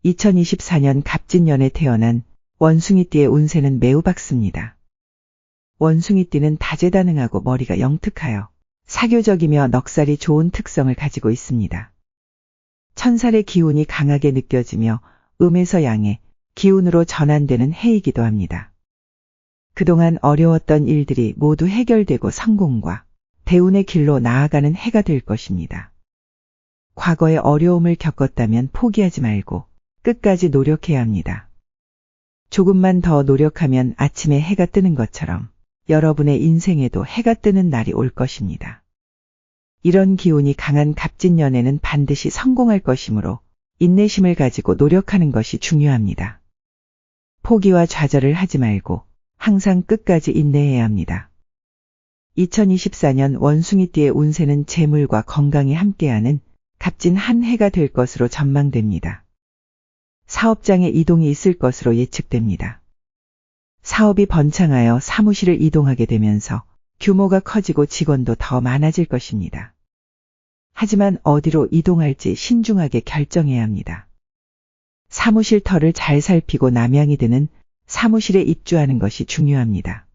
2024년 갑진년에 태어난 원숭이띠의 운세는 매우 밝습니다. 원숭이띠는 다재다능하고 머리가 영특하여 사교적이며 넉살이 좋은 특성을 가지고 있습니다. 천살의 기운이 강하게 느껴지며 음에서 양의 기운으로 전환되는 해이기도 합니다. 그동안 어려웠던 일들이 모두 해결되고 성공과 대운의 길로 나아가는 해가 될 것입니다. 과거에 어려움을 겪었다면 포기하지 말고 끝까지 노력해야 합니다. 조금만 더 노력하면 아침에 해가 뜨는 것처럼 여러분의 인생에도 해가 뜨는 날이 올 것입니다. 이런 기운이 강한 갑진년에는 반드시 성공할 것이므로 인내심을 가지고 노력하는 것이 중요합니다. 포기와 좌절을 하지 말고 항상 끝까지 인내해야 합니다. 2024년 원숭이띠의 운세는 재물과 건강이 함께하는 값진 한 해가 될 것으로 전망됩니다. 사업장에 이동이 있을 것으로 예측됩니다. 사업이 번창하여 사무실을 이동하게 되면서 규모가 커지고 직원도 더 많아질 것입니다. 하지만 어디로 이동할지 신중하게 결정해야 합니다. 사무실 터를 잘 살피고 남향이 드는 사무실에 입주하는 것이 중요합니다.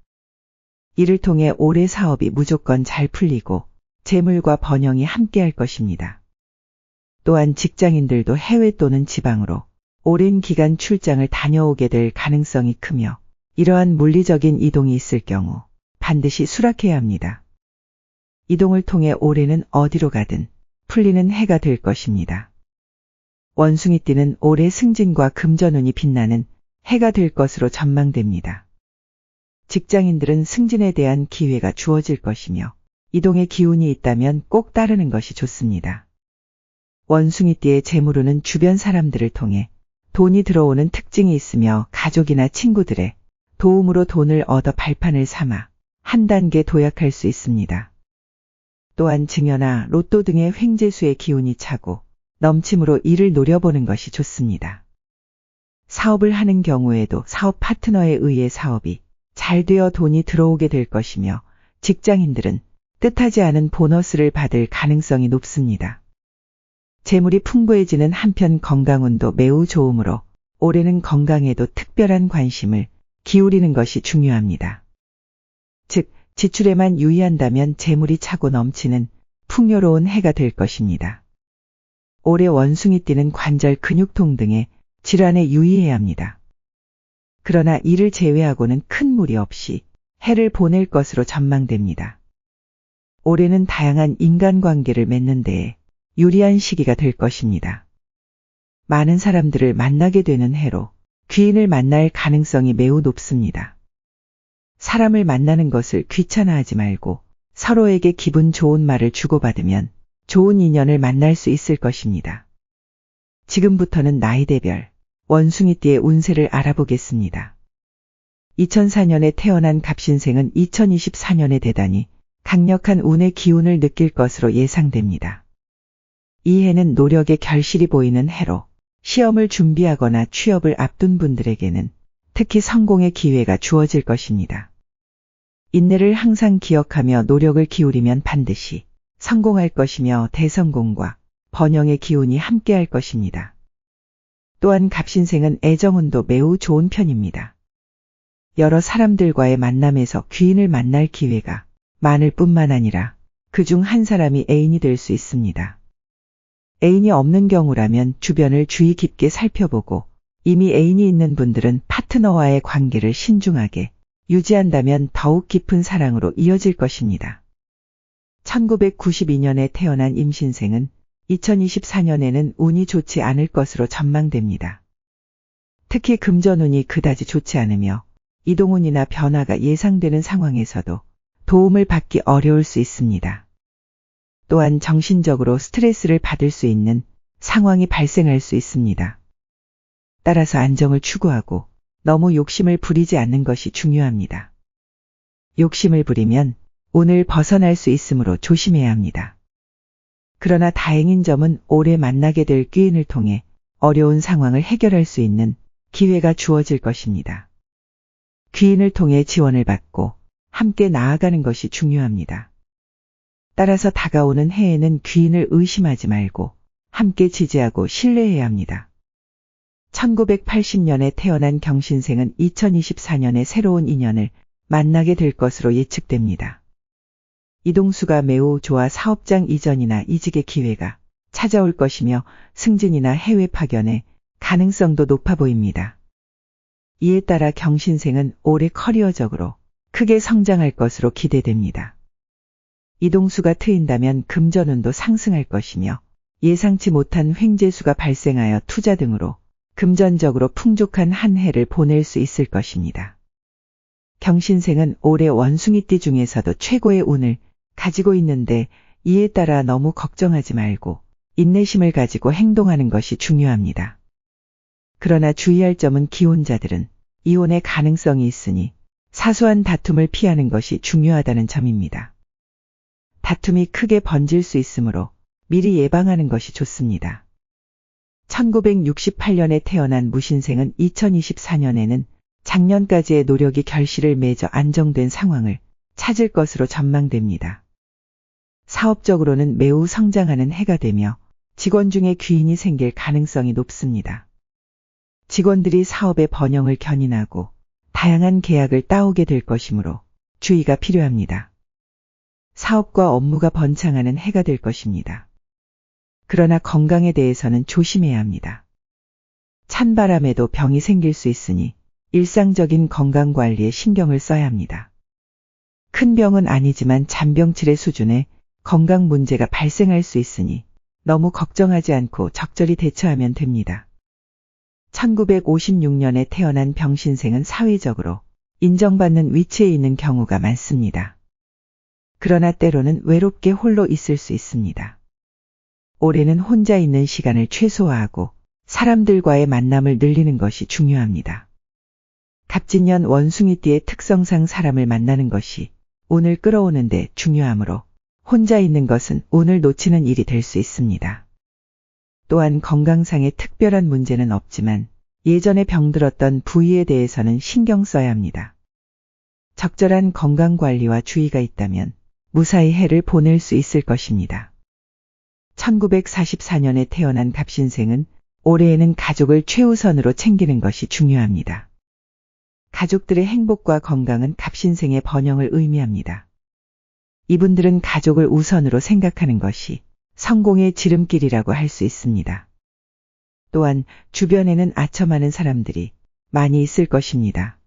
이를 통해 올해 사업이 무조건 잘 풀리고 재물과 번영이 함께할 것입니다. 또한 직장인들도 해외 또는 지방으로 오랜 기간 출장을 다녀오게 될 가능성이 크며 이러한 물리적인 이동이 있을 경우 반드시 수락해야 합니다. 이동을 통해 올해는 어디로 가든 풀리는 해가 될 것입니다. 원숭이띠는 올해 승진과 금전운이 빛나는 해가 될 것으로 전망됩니다. 직장인들은 승진에 대한 기회가 주어질 것이며 이동의 기운이 있다면 꼭 따르는 것이 좋습니다. 원숭이띠의 재물운은 주변 사람들을 통해 돈이 들어오는 특징이 있으며 가족이나 친구들의 도움으로 돈을 얻어 발판을 삼아 한 단계 도약할 수 있습니다. 또한 증여나 로또 등의 횡재수의 기운이 차고 넘침으로 이를 노려보는 것이 좋습니다. 사업을 하는 경우에도 사업 파트너에 의해 사업이 잘 되어 돈이 들어오게 될 것이며 직장인들은 뜻하지 않은 보너스를 받을 가능성이 높습니다. 재물이 풍부해지는 한편 건강운도 매우 좋으므로 올해는 건강에도 특별한 관심을 기울이는 것이 중요합니다. 즉, 지출에만 유의한다면 재물이 차고 넘치는 풍요로운 해가 될 것입니다. 올해 원숭이띠는 관절 근육통 등의 질환에 유의해야 합니다. 그러나 이를 제외하고는 큰 무리 없이 해를 보낼 것으로 전망됩니다. 올해는 다양한 인간관계를 맺는 데에 유리한 시기가 될 것입니다. 많은 사람들을 만나게 되는 해로 귀인을 만날 가능성이 매우 높습니다. 사람을 만나는 것을 귀찮아하지 말고 서로에게 기분 좋은 말을 주고받으면 좋은 인연을 만날 수 있을 것입니다. 지금부터는 나이대별 원숭이띠의 운세를 알아보겠습니다. 2004년에 태어난 갑신생은 2024년에 대단히 강력한 운의 기운을 느낄 것으로 예상됩니다. 이 해는 노력의 결실이 보이는 해로 시험을 준비하거나 취업을 앞둔 분들에게는 특히 성공의 기회가 주어질 것입니다. 인내를 항상 기억하며 노력을 기울이면 반드시 성공할 것이며 대성공과 번영의 기운이 함께할 것입니다. 또한 갑신생은 애정운도 매우 좋은 편입니다. 여러 사람들과의 만남에서 귀인을 만날 기회가 많을 뿐만 아니라 그중 한 사람이 애인이 될 수 있습니다. 애인이 없는 경우라면 주변을 주의 깊게 살펴보고 이미 애인이 있는 분들은 파트너와의 관계를 신중하게 유지한다면 더욱 깊은 사랑으로 이어질 것입니다. 1992년에 태어난 임신생은 2024년에는 운이 좋지 않을 것으로 전망됩니다. 특히 금전운이 그다지 좋지 않으며 이동운이나 변화가 예상되는 상황에서도 도움을 받기 어려울 수 있습니다. 또한 정신적으로 스트레스를 받을 수 있는 상황이 발생할 수 있습니다. 따라서 안정을 추구하고 너무 욕심을 부리지 않는 것이 중요합니다. 욕심을 부리면 운을 벗어날 수 있으므로 조심해야 합니다. 그러나 다행인 점은 올해 만나게 될 귀인을 통해 어려운 상황을 해결할 수 있는 기회가 주어질 것입니다. 귀인을 통해 지원을 받고 함께 나아가는 것이 중요합니다. 따라서 다가오는 해에는 귀인을 의심하지 말고 함께 지지하고 신뢰해야 합니다. 1980년에 태어난 경신생은 2024년에 새로운 인연을 만나게 될 것으로 예측됩니다. 이동수가 매우 좋아 사업장 이전이나 이직의 기회가 찾아올 것이며 승진이나 해외 파견의 가능성도 높아 보입니다. 이에 따라 경신생은 올해 커리어적으로 크게 성장할 것으로 기대됩니다. 이동수가 트인다면 금전운도 상승할 것이며 예상치 못한 횡재수가 발생하여 투자 등으로 금전적으로 풍족한 한 해를 보낼 수 있을 것입니다. 경신생은 올해 원숭이띠 중에서도 최고의 운을 가지고 있는데 이에 따라 너무 걱정하지 말고 인내심을 가지고 행동하는 것이 중요합니다. 그러나 주의할 점은 기혼자들은 이혼의 가능성이 있으니 사소한 다툼을 피하는 것이 중요하다는 점입니다. 다툼이 크게 번질 수 있으므로 미리 예방하는 것이 좋습니다. 1968년에 태어난 무신생은 2024년에는 작년까지의 노력이 결실을 맺어 안정된 상황을 찾을 것으로 전망됩니다. 사업적으로는 매우 성장하는 해가 되며 직원 중에 귀인이 생길 가능성이 높습니다. 직원들이 사업의 번영을 견인하고 다양한 계약을 따오게 될 것이므로 주의가 필요합니다. 사업과 업무가 번창하는 해가 될 것입니다. 그러나 건강에 대해서는 조심해야 합니다. 찬바람에도 병이 생길 수 있으니 일상적인 건강관리에 신경을 써야 합니다. 큰 병은 아니지만 잔병치레 수준의 건강 문제가 발생할 수 있으니 너무 걱정하지 않고 적절히 대처하면 됩니다. 1956년에 태어난 병신생은 사회적으로 인정받는 위치에 있는 경우가 많습니다. 그러나 때로는 외롭게 홀로 있을 수 있습니다. 올해는 혼자 있는 시간을 최소화하고 사람들과의 만남을 늘리는 것이 중요합니다. 갑진년 원숭이띠의 특성상 사람을 만나는 것이 운을 끌어오는데 중요하므로 혼자 있는 것은 운을 놓치는 일이 될 수 있습니다. 또한 건강상의 특별한 문제는 없지만 예전에 병들었던 부위에 대해서는 신경 써야 합니다. 적절한 건강관리와 주의가 있다면 무사히 해를 보낼 수 있을 것입니다. 1944년에 태어난 갑신생은 올해에는 가족을 최우선으로 챙기는 것이 중요합니다. 가족들의 행복과 건강은 갑신생의 번영을 의미합니다. 이분들은 가족을 우선으로 생각하는 것이 성공의 지름길이라고 할 수 있습니다. 또한 주변에는 아첨하는 사람들이 많이 있을 것입니다.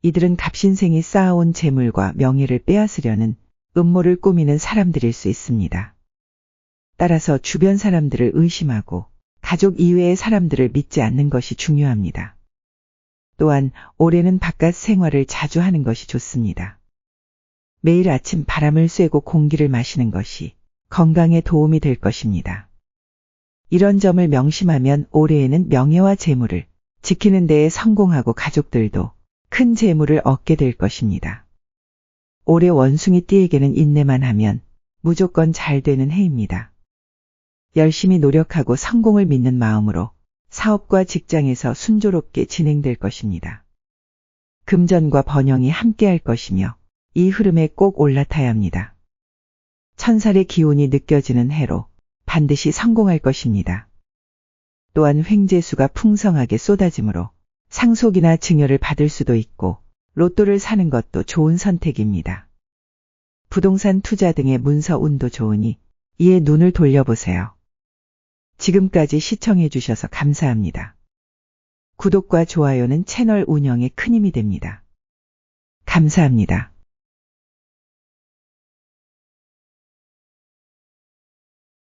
이들은 갑신생이 쌓아온 재물과 명예를 빼앗으려는 음모를 꾸미는 사람들일 수 있습니다. 따라서 주변 사람들을 의심하고 가족 이외의 사람들을 믿지 않는 것이 중요합니다. 또한 올해는 바깥 생활을 자주 하는 것이 좋습니다. 매일 아침 바람을 쐬고 공기를 마시는 것이 건강에 도움이 될 것입니다. 이런 점을 명심하면 올해에는 명예와 재물을 지키는 데에 성공하고 가족들도 큰 재물을 얻게 될 것입니다. 올해 원숭이띠에게는 인내만 하면 무조건 잘 되는 해입니다. 열심히 노력하고 성공을 믿는 마음으로 사업과 직장에서 순조롭게 진행될 것입니다. 금전과 번영이 함께할 것이며 이 흐름에 꼭 올라타야 합니다. 천살의 기운이 느껴지는 해로 반드시 성공할 것입니다. 또한 횡재수가 풍성하게 쏟아지므로 상속이나 증여를 받을 수도 있고 로또를 사는 것도 좋은 선택입니다. 부동산 투자 등의 문서 운도 좋으니 이에 눈을 돌려보세요. 지금까지 시청해 주셔서 감사합니다. 구독과 좋아요는 채널 운영에 큰 힘이 됩니다. 감사합니다.